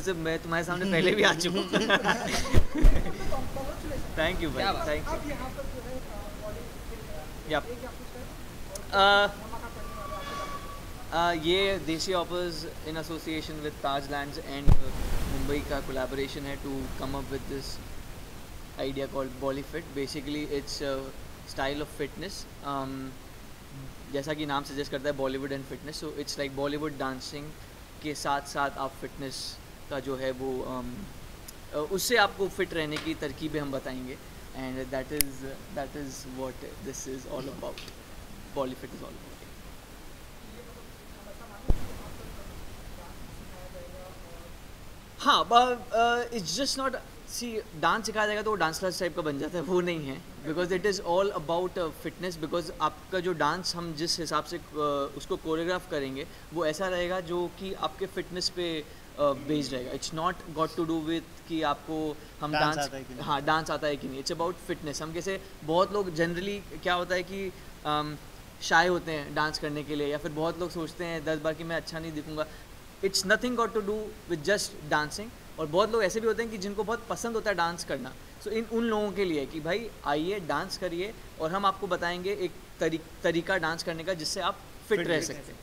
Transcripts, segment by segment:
से मैं तुम्हारे सामने पहले भी आ चुका हूँ। थैंक यू भाई, थैंक यू। ये Desi hoppers in association with Taj Lands End Mumbai का कोलैबोरेशन है to come up with this idea called Bollyfit. Basically it's a style of fitness, जैसा कि नाम सजेस्ट करता है Bollywood and fitness, so it's like Bollywood dancing के साथ साथ आप फिटनेस का जो है वो उससे आपको फिट रहने की तरकीबें हम बताएंगे, and that is what this is all about. BollyFit is all about. हाँ, it's just not, see dance सिखाया जाएगा तो वो डांस क्लास टाइप का बन जाता है, वो नहीं है. Because it is all about fitness. Because आपका जो डांस हम जिस हिसाब से उसको कोरियोग्राफ करेंगे वो ऐसा रहेगा जो कि आपके फिटनेस पे बेस्ड रहेगा. It's not got to do with कि आपको हम डांस हाँ डांस आता है कि नहीं. It's about fitness. हम कैसे बहुत लोग जनरली क्या होता है कि शाय होते हैं डांस करने के लिए, या फिर बहुत लोग सोचते हैं 10 बार कि मैं अच्छा नहीं दिखूंगा. It's nothing got to do with just dancing. और बहुत लोग ऐसे भी होते हैं कि जिनको बहुत पसंद होता है डांस करना. सो उन लोगों के लिए कि भाई आइए डांस करिए और हम आपको बताएंगे एक तरीका डांस करने का जिससे आप फिट रह सकते हैं.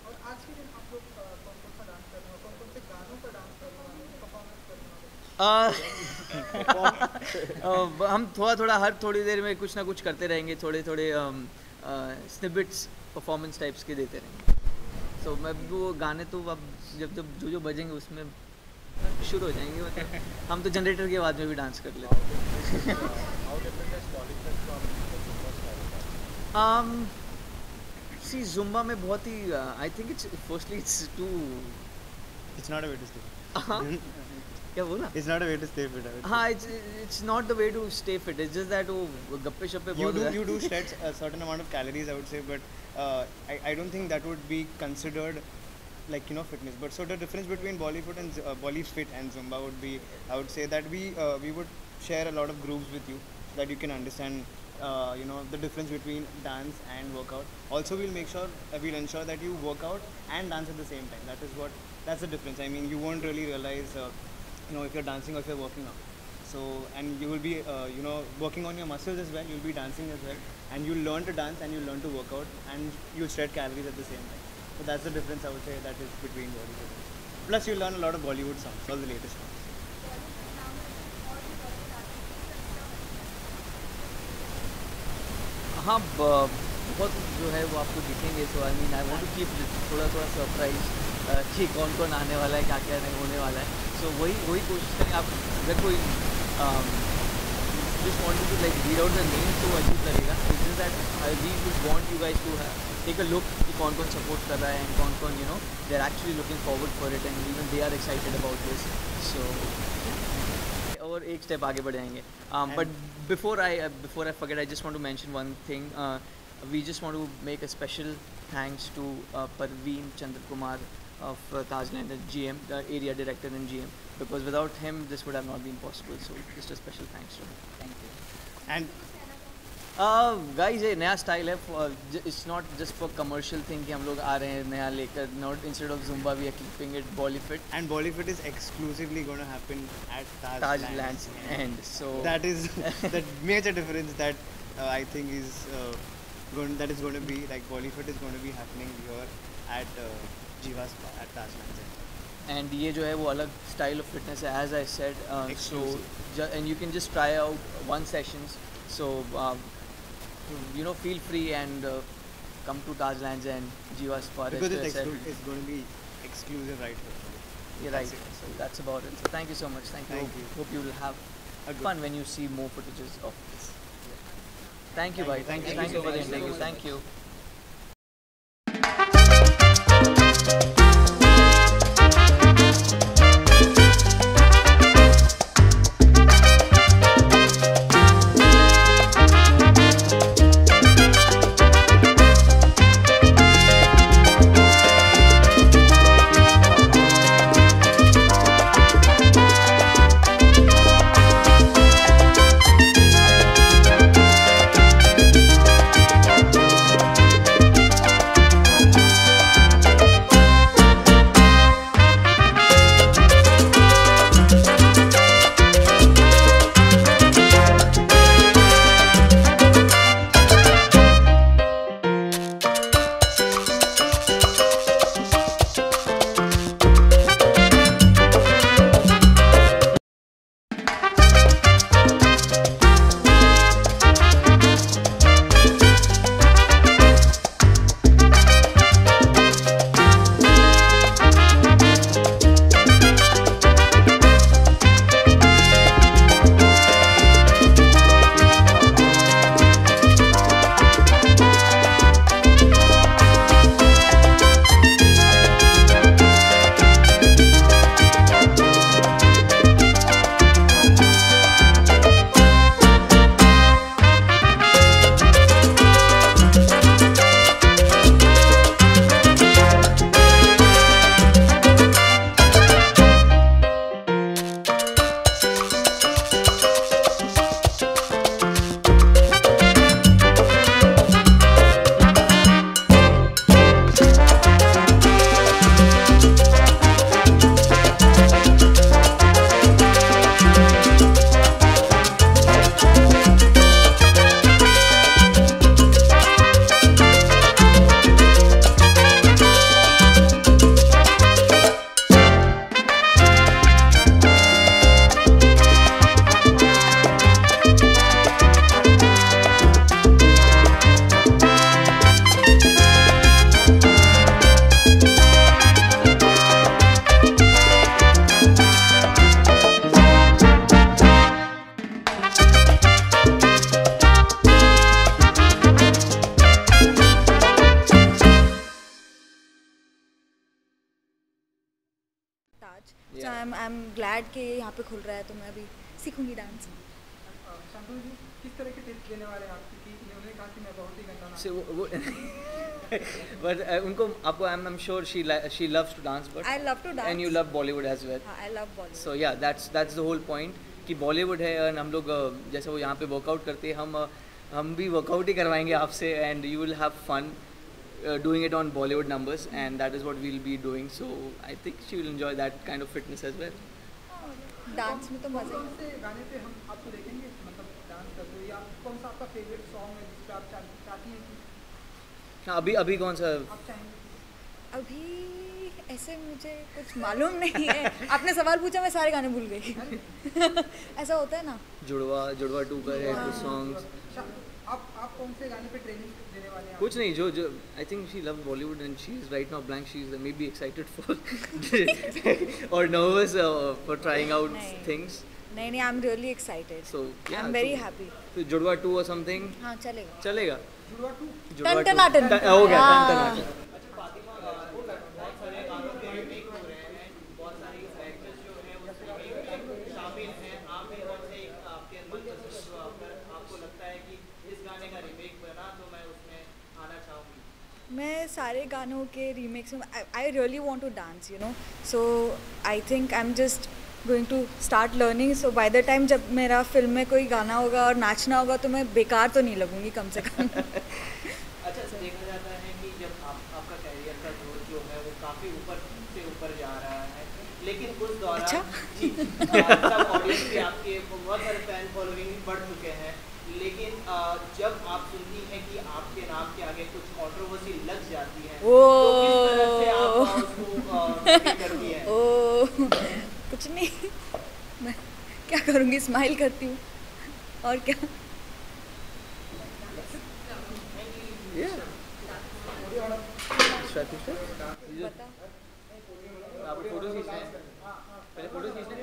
और आज के दिन आप लोग कौन सा डांस कर रहे हो, कौन से गानों पर डांस कर रहे हो, परफॉर्मेंस हम थोड़ा हर थोड़ी देर में कुछ ना कुछ करते रहेंगे. थोड़े स्निपेट्स परफॉर्मेंस टाइप्स के देते रहेंगे. सो मैं वो गाने तो अब जब जो बजेंगे उसमें शुरू हो जाएंगे. मतलब हम तो जनरेटर के बाद में भी डांस कर लेते हैं. सी जुम्बा में बहुत ही I think it's firstly it's too It's not a way to stay. क्या बोला? It's not a way to stay fit. I would हाँ, it's not the way to stay fit. It's just that वो गप्पे शप्पे say. बहुत You do shred a certain amount of calories, I would say, but I don't think that would be considered like fitness. But so the difference between Bollywood and Bollyfit and Zumba would be, I would say that we would share a lot of groups with you so that you can understand the difference between dance and workout. Also we'll ensure that you work out and dance at the same time. That's the difference. I mean, you won't really realize if you're dancing or if you're working out. So, and you will be working on your muscles as well. You'll be dancing as well, and you'll learn to dance and you'll learn to work out, and you'll shred calories at the same time. So that's the difference, I would say, that is between Bollywood. Plus you learn a lot of Bollywood songs, all the latest songs. हाँ, बहुत जो है वो आपको दिखेंगे. So I mean I want to keep थोड़ा surprise कि कौन कौन आने वाला है, क्या क्या नहीं होने वाला है. सो वही कोशिश करें. आप अगर कोई just wanted to like read out the names तो अजीब लगेगा. It's just that we would want you guys to take a look कि कौन कौन सपोर्ट कर रहा है and कौन कौन they're actually looking forward for it and even they are excited about this. So और एक स्टेप आगे बढ़ जाएंगे. But before I forget, I just want to mention one thing. We just want to make a special thanks to Parveen Chandra Kumar of Tajland GM, the area director in GM, because without him this would have not been possible. So just a special thanks to him. Thank you. And guys, ये नया style है. It's not just for commercial thing कि हम लोग आ रहे हैं नया लेकर. Not instead of Zumba we are keeping it Bollyfit. And Bollyfit is exclusively going to happen at Taj Lands End. So that is the major difference that I think is going to be like Bollyfit is going to be happening here at Jiva Spa at Taj Lands End. And ये जो है वो अलग style of fitness है, as I said. And you can just try out one sessions. So feel free and come to Taj Lands and Jiva Spa. Because it's going to be exclusive right here. You're right. So that's about it. So thank you so much. Thank you. Hope you will have fun when you see more footages of this. Thank you, bhai. Thank you for the interview. Thank you. Am glad कि ये यहाँ पे खुल रहा है, तो मैं अभी सीखूंगी डांस। शांतनु जी किस तरह के टिप्स देने वाले हैं आप, क्योंकि इन्होंने कहा कि मैं बहुत ही गंदा नाच So, but उनको आपको I'm sure she loves to dance, but I love to dance and you love Bollywood as well. हाँ, I love Bollywood. So yeah, that's the whole point कि बॉलीवुड है और हम लोग जैसे वो यहाँ पे वर्कआउट करते हैं, हम भी वर्कआउट ही करवाएंगे आपसे, and you will have fun doing it on Bollywood numbers, and that is what we'll be doing. So I think she will enjoy that kind of fitness as well. Dance में तो मजा कौन ही। से गाने पे हम आपको देखेंगे, मतलब डांस करते हुए, या कौन सा आपका फेवरेट सॉन्ग है जिस पे आप चाहती हैं कि हाँ, अभी कौन सा आप चाहेंगे? अभी ऐसे मुझे कुछ मालूम नहीं है। आपने सवाल पूछा, मैं सारे गाने भूल गई। ऐसा होता है ना। जुड़वा 2 का है कुछ सॉन्ग्स, आप कौन से गाने पे ट्रेनिंग देने वाले हैं? कुछ नहीं, जो I think she love Bollywood and she is right now blank, she is may be excited for और नर्वस फॉर ट्राइंग आउट नहीं। थिंग्स. नहीं, I am really excited. So I yeah, am very so- happy. तो जुड़वा 2 और something हाँ, चलेगा। चलेगा. जुड़वा 2 जुड़वा 2 टन-टनाटन। हो गया हाँ। टन-टनाटन. मैं सारे गानों के रीमेक्स में I really want to dance, you know, so I think I am just going to start learning. So by the time जब मेरा फिल्म में कोई गाना होगा और नाचना होगा, तो मैं बेकार तो नहीं लगूंगी कम से कम। अच्छा, देखा जाता है कि जब आपका कैरियर का दौर जो है वो काफ़ी ऊपर से ऊपर जा रहा है, लेकिन उस दौरान अच्छा? जी, सब ऑडियंस भी आपके बहुत सारे फैन फॉलोइंग भी बढ़ चुके हैं, लेकिन जब आप सुनती हैं कि आपके नाम के आगे कुछ कंट्रोवर्सी लग जाती है, तो किस तरह से आप उसको फील करती हैं? ओ कुछ नहीं, मैं क्या करूँगी, स्माइल करती हूँ और क्या। Yeah. बता। आप फोटो खींचते हैं, पहले फोटो खींचते हैं.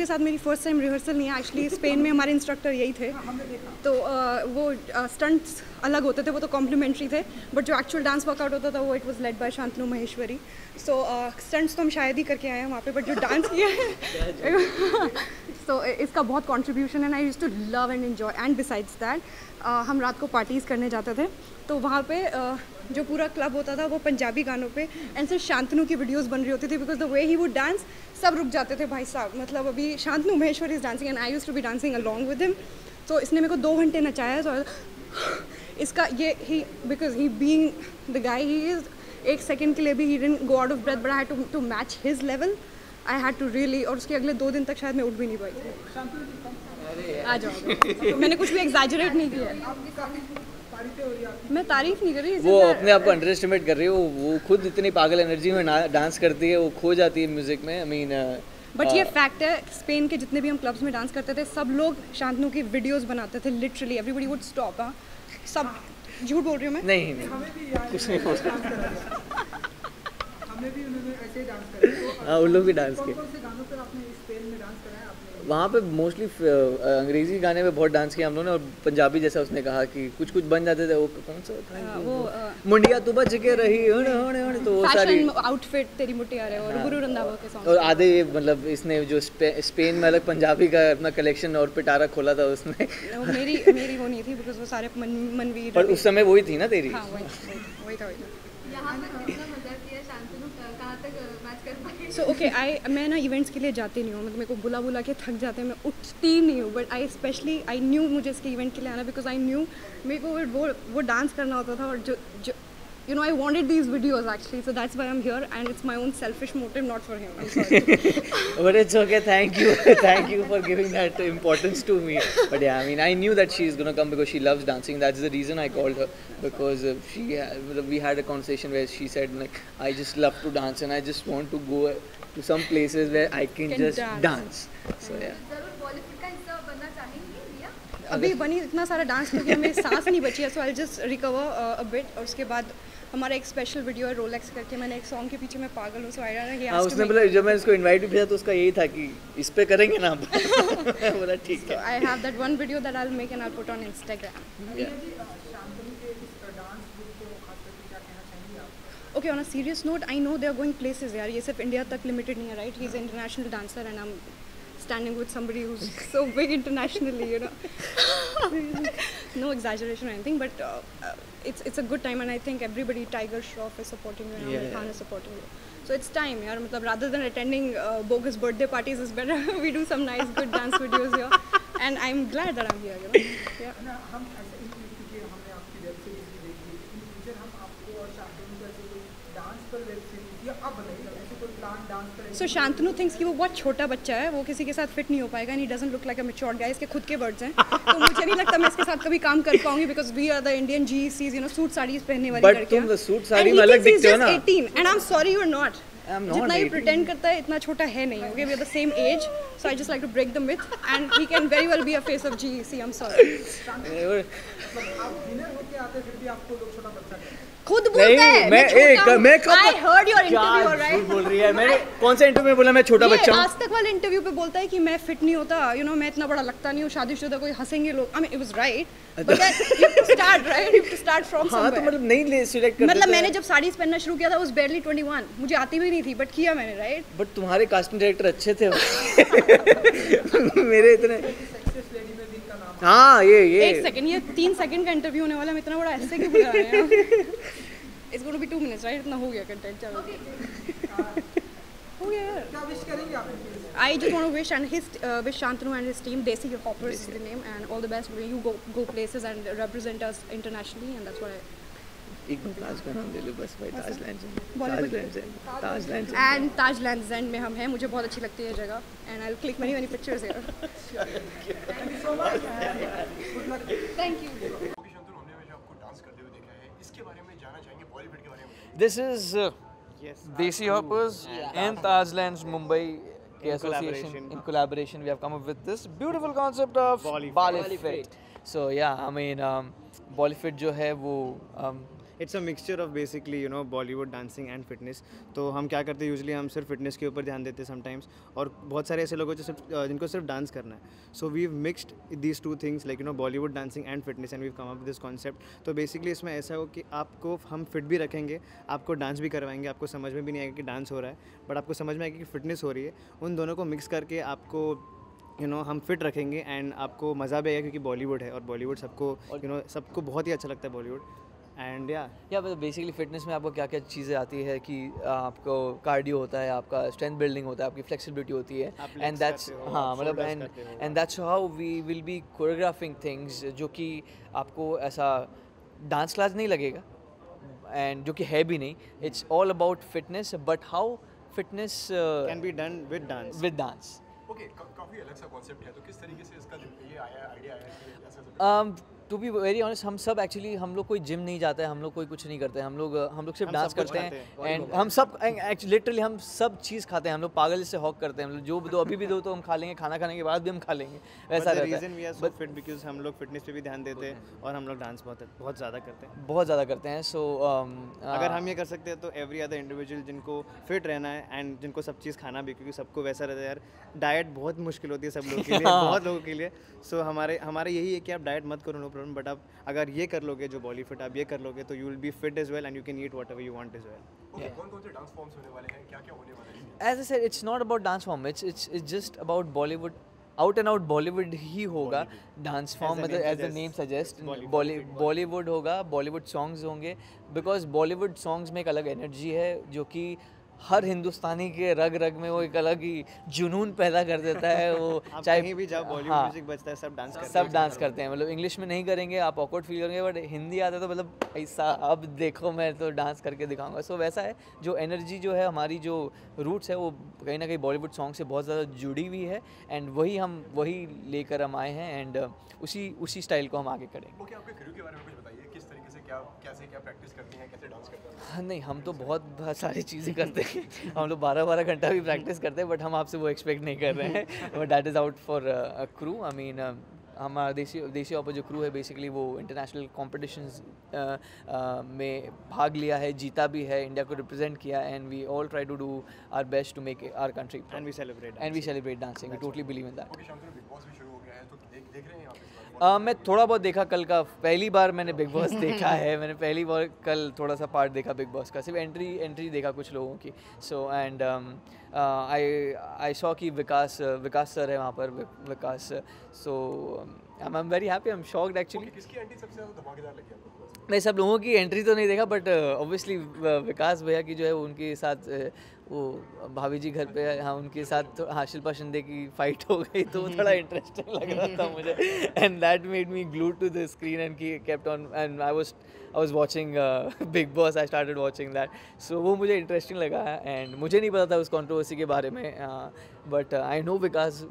साथ मेरी फर्स्ट टाइम रिहर्सल नहीं है एक्चुअली। स्पेन में हमारे इंस्ट्रक्टर यही थे, तो वो स्टंट्स अलग होते थे, वो तो कॉम्प्लीमेंट्री थे, बट जो एक्चुअल डांस वर्कआउट होता था वो it was led by Shantanu Maheshwari. So stunts तो हम शायद ही करके आए हैं वहाँ पे, बट जो डांस किया है तो इसका बहुत कंट्रीब्यूशन है। I used to love and enjoy. And besides that हम रात को पार्टीज़ करने जाते थे, तो वहाँ पे जो पूरा क्लब होता था वो पंजाबी गानों पे एंड सिर्फ शांतनु की वीडियोस बन रही होती थी, because the way he would dance सब रुक जाते थे भाई साहब। मतलब अभी Shantanu Maheshwari is dancing and I used to be dancing along with him. तो इसने मेरे को 2 घंटे नचाया। तो इसका ये ही because he being the guy he is, 1 second के लिए भी he didn't go out of breath, but I had to match his level. I had to really, और उसके अगले 2 दिन तक शायद मैं उठ भी नहीं पाई। आ जाओ, मैंने कुछ भी एग्जैजरेट नहीं किया है। मैं तारीफ नहीं कर रही, वो अपने आप को अंडर एस्टिमेट कर रही है। वो खुद इतनी पागल एनर्जी में डांस करती है, वो खो जाती है म्यूजिक में। आई मीन बट ये फैक्ट है, स्पेन के जितने भी हम क्लब्स में डांस करते थे सब लोग शांतनु की वीडियोस बनाते थे, लिटरली एवरीबॉडी वुड स्टॉप। हाँ, सब झूठ बोल रही हूँ मैं? नहीं कुछ नहीं बोल हमें भी उन्होंने ऐसे ही डांस करा। हाँ, उन लोग भी डांस किए। कौन से गानों पर आपने स्पेन में डांस करा है आपने? वहाँ पे मोस्टली अंग्रेजी गाने पे बहुत डांस किया हम लोगों ने, और पंजाबी जैसा उसने कहा कि कुछ कुछ बन जाते थे। वो कौन सा था वो मुंडिया तू बच के रही होने, तो वो सारी आउटफिट तेरी मुट्टियां रे और गुरु रंधावा के सॉन्ग। और आधे मतलब इसने जो स्पेन में अलग पंजाबी का अपना कलेक्शन और पिटारा खोला था उसने। मेरी वो नहीं थी, बिकॉज वो सारे मनवीर। पर उस समय वही थी ना तेरी। हाँ, वही था। यहाँ तक कितना मजा किया शांतनु, कहाँ तक मैच कर पाई? सो ओके, मैं ना इवेंट्स के लिए जाती नहीं हूँ, मतलब मेरे को बुला के थक जाते हैं, मैं उठती नहीं हूँ। बट आई न्यू मुझे इसके इवेंट के लिए आना, बिकॉज आई न्यू मेरे को वो डांस करना होता था। और जो you know, I wanted these videos actually, so that's why I'm here, and it's my own selfish motive, not for him. I'm sorry. But it's okay. Thank you for giving that importance to me. But yeah, I mean, I knew that she's gonna come because she loves dancing. That's the reason I called her, because we had a conversation where she said like, I just love to dance and I just want to go to some places where I can just dance. So yeah. जरूर बॉलीवुड का हिस्सा बनना चाहेंगी रिया? अभी बनी इतना सारा dance तो किया, मेरी सांस नहीं बची है, so I'll just recover a bit. और उसके बाद हमारा एक स्पेशल वीडियो है रोलेक्स करके, मैंने एक सॉन्ग के पीछे मैं पागल हूँ, सो आई डोंट नो। हाँ, उसने बोला जब मैं इसको इनवाइट भी किया तो उसका यही था कि इस पे करेंगे ना। बोला ठीक है। I have that one video that I will make and I will put on Instagram. Okay, on a serious note, I know they are going places यार, ये सिर्फ इंडिया तक लिमिटेड नहीं है, right? He is international dancer and I am standing with somebody who's so big internationally, you know. No exaggeration or anything, but it's a good time, and I think everybody, Tiger Shroff is supporting you, Amir Khan is supporting you, so it's time, yaar. Matlab, rather than attending bogus birthday parties, it's better we do some nice good dance videos here, and I'm glad that I'm here, you know. Yeah. ना हम ऐसे क्योंकि हमने आपकी web series भी देखी, in future हम आपको और शांतनु को ऐसे कोई डांस पर वेब सीरीज या अब बनाएंगे ऐसे कोई प्लान डांस पर? So शांतनु thinks कि वो बहुत छोटा बच्चा है, वो किसी के साथ फिट नहीं हो पाएगा, and he doesn't look like a matured guy. इसके खुद के वर्ड्स हैं, तो मुझे नहीं लगता मैं इसके साथ कभी काम कर पाऊंगी, because we are the Indian GECs, you know, suit sari पहनने वाली लड़कियां। But तुम तो सूट साड़ी में अलग दिखते हो ना। 18, and I'm sorry you're not. I'm not जितना ये 18. pretend करता है इतना छोटा है नहीं, okay? We are the same age, so I just like to break the myth, and he can very well be a face of GEC. I'm sorry. आप winner होके आते फिर भी आपको लोग छोटा बच्चा कहते हैं। खुद बोलता है मैं कब I heard your interview, right? बोल रही है, मैंने कौन सा इंटरव्यू में बोला मैं छोटा बच्चा हूँ? आज तक वाले इंटरव्यू पे बोलता है कि मैं फिट नहीं होता, you know, मैं इतना बड़ा लगता नहीं हूँ, शादीशुदा कोई हंसेंगे लोग। I mean, it was right, but then you have to start, right? You have to start from somewhere. हाँ, तो मतलब नहीं सिलेक्ट करते। मतलब मैंने जब साड़ीज पहनना शुरू किया था, was barely 21, मुझे आती भी नहीं थी, बट किया मैंने, right? बट तुम्हारे कास्टिंग डायरेक्टर अच्छे थे। मेरे इतने हाँ ये एक सेकंड, ये 3 सेकंड का इंटरव्यू होने वाला, मैं इतना बड़ा ऐसे क्यों बुला रहे हैं? It's going to be 2 minutes, right? इतना हो गया कंटेंट, चलो हो गया यार। क्या विश करेंगे आप? I just want to wish wish Shantanu and his team, Desi Hoppers is the name, and all the best. You go places and represent us internationally, and that's what I. एक बार ताज का नाम ले लो बस भाई, ताज lands and Taj Lands End में हम हैं, मुझे बहुत अच्छी लगती है ये जगह, and I'll click many pictures here. Thank you so much. Good luck. Thank you. Shantanu, हमने जो आपको डांस करते हुए देखा है, इसके बारे में जानना चाहेंगे, बॉलीवुड के बारे में। This is Desi Hoppers and Taj Lands Mumbai association in collaboration. We have come up with this beautiful concept of Bollyfit. So yeah, I mean Bollyfit जो है वो it's a mixture of basically you know Bollywood dancing and fitness. तो हम क्या करते हैं usually हम सिर्फ फिटनेस के ऊपर ध्यान देते हैं समटाइम्स, और बहुत सारे ऐसे लोग हैं जो सिर्फ जिनको सिर्फ डांस करना है. So we mixed these two things like you know Bollywood dancing and fitness and we come up this concept. तो बेसिकली इसमें ऐसा हो कि आपको हम फिट भी रखेंगे, आपको डांस भी करवाएंगे, आपको समझ में भी नहीं आएगा कि डांस हो रहा है, बट आपको समझ में आएगा कि फिटनेस हो रही है. उन दोनों को मिक्स करके आपको यू नो हम फिट रखेंगे एंड आपको मज़ा भी आएगा क्योंकि बॉलीवुड है और बॉलीवुड सबको यू नो सबको बहुत ही अच्छा लगता है बॉलीवुड. एंड या बेसिकली फिटनेस में आपको क्या क्या चीज़ें आती है कि आपको कार्डियो होता है, आपका स्ट्रेंथ बिल्डिंग होता है, आपकी फ्लेक्सिबिलिटी होती है, एंड दैट्स हाँ मतलब and that's how we will be choreographing things, जो कि आपको ऐसा डांस क्लास नहीं लगेगा एंड जो कि है भी नहीं. It's all about fitness, but how fitness can be done with dance. Okay, काफ़ी अलग सा कॉन्सेप्ट है, तो किस तरीके से इसका ये आया आइडिया आया कि ऐसा सब टू बी वेरी ऑनेस्ट, हम सब एक्चुअली हम लोग कोई जिम नहीं जाते हैं, हम लोग कोई कुछ नहीं करते हैं, हम लोग सिर्फ डांस करते हैं एंड हम सब लिटरली हम सब चीज़ खाते हैं. हम लोग पागल से हॉक करते हैं, हम लोग जो दो अभी भी दो तो हम खा लेंगे, खाना खाने के बाद भी हम खा लेंगे, वैसा रहता है. Reason we are so fit because हम लोग फिटनेस पे भी ध्यान देते हैं और हम लोग डांस बहुत ज़्यादा करते हैं. सो अगर हम ये कर सकते हैं तो एवरी अदर इंडिविजुअल जिनको फिट रहना है एंड जिनको सब चीज़ खाना भी, क्योंकि सबको वैसा रहता है यार, डाइट बहुत मुश्किल होती है सब लोगों के लिए, बहुत लोगों के लिए. सो हमारे यही है कि आप डाइट मत करो, नो प्रॉब्लम, बट आप अगर ये कर लोगे जो बॉली फिट आप ये कर लोगे तो you will be fit as well and you can eat whatever you want as well. Okay, कौन-कौन से डांस फॉर्म्स होने वाले हैं, क्या-क्या होने वाला है? As I said, it's not about dance form. It's just about Bollywood. Out and out Bollywood ही होगा डांस फॉर्म, मतलब as the name suggest Bollywood होगा, बॉलीवुड सॉन्ग्स होंगे, बिकॉज बॉलीवुड सॉन्ग्स में एक अलग एनर्जी है जो कि हर हिंदुस्तानी के रग रग में वो एक अलग ही जुनून पैदा कर देता है. वो चाहे कहीं भी जाओ बॉलीवुड म्यूजिक बजता है सब डांस करते हैं. मतलब इंग्लिश में नहीं करेंगे, आप ऑकवर्ड फील करेंगे, बट हिंदी आता है तो मतलब ऐसा अब देखो मैं तो डांस करके दिखाऊंगा. सो वैसा है, जो एनर्जी जो है हमारी जो रूट्स है वो कहीं ना कहीं बॉलीवुड सॉन्ग से बहुत ज़्यादा जुड़ी हुई है एंड वही लेकर हम आए हैं एंड उसी स्टाइल को हम आगे करेंगे. ओके, आपके क्रू के बारे में कुछ बताइए, किस तरीके से क्या प्रैक्टिस करती हैं, कैसे डांस करते हैं? हाँ नहीं, हम तो बहुत सारी चीज़ें करते हैं. हम लोग 12-12 घंटा भी प्रैक्टिस करते हैं, बट हम आपसे वो एक्सपेक्ट नहीं कर रहे हैं. But that is out for a crew. I mean हमारा देसी ऑपर जो क्रू है बेसिकली वो इंटरनेशनल कॉम्पिटिशन्स में भाग लिया है, जीता भी है, इंडिया को रिप्रेजेंट किया, and we all try to do our best to make our country and we celebrate dancing. We totally believe in that. Okay, शाम को बिग बॉस भी शुरू हो गया है, तो देख रहे हैं आप? मैं थोड़ा बहुत देखा कल का, पहली बार मैंने बिग बॉस देखा है. मैंने पहली बार कल थोड़ा सा पार्ट देखा बिग बॉस का, सिर्फ एंट्री देखा कुछ लोगों की. सो एंड आई सॉ कि विकास सर है वहाँ पर, Vikas. So I am very happy, I am shocked actually. किसकी एंट्री सबसे ज़्यादा धमाकेदार लगी आपको? नहीं, सब लोगों की एंट्री तो नहीं देखा, बट ऑब्वियसली विकास भैया की जो है उनके साथ वो भाभी जी घर पे, हाँ उनके साथ हाँ शिल्पा शिंदे की फाइट हो गई तो वो थोड़ा इंटरेस्टिंग लग रहा था मुझे, and that made me glued to the screen and kept on, and I was watching Bigg Boss. I started watching that. So वो मुझे इंटरेस्टिंग लगा एंड मुझे नहीं पता था उस कंट्रोवर्सी के बारे में, but I know Vikas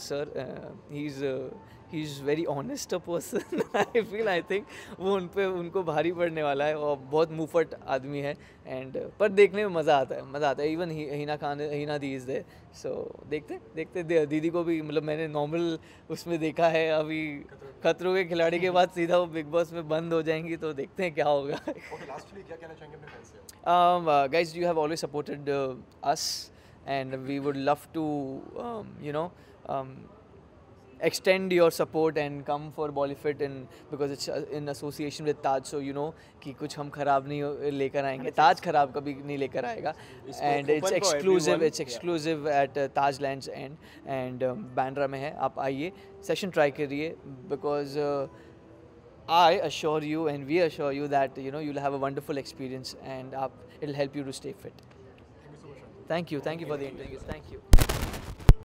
sir, he is very honest a person. I think वो उनको भारी पड़ने वाला है, और बहुत मुफट आदमी है एंड पर देखने में मज़ा आता है. इवन हिना दी इज़ देयर. सो देखते दीदी को भी, मतलब मैंने नॉर्मल उसमें देखा है, अभी खतरों के खिलाड़ी के बाद सीधा वो बिग बॉस में बंद हो जाएंगी, तो देखते हैं क्या होगा. ओके, लास्टली क्या कहना चाहेंगे अपने फैंस से? Guys, you have always supported us and we would love to extend your support and come for Bollyfit, because it's in association with Taj, so you know कि कुछ हम खराब नहीं लेकर आएंगे, ताज खराब कभी नहीं लेकर आएगा, and it's exclusive at Tajlands and Bandra में है. आप आइए, सेशन ट्राई करिए, because I assure you and we assure you that you'll have a wonderful experience and it'll help you to stay fit. Thank you so much. Thank you for the interviews. Thank you.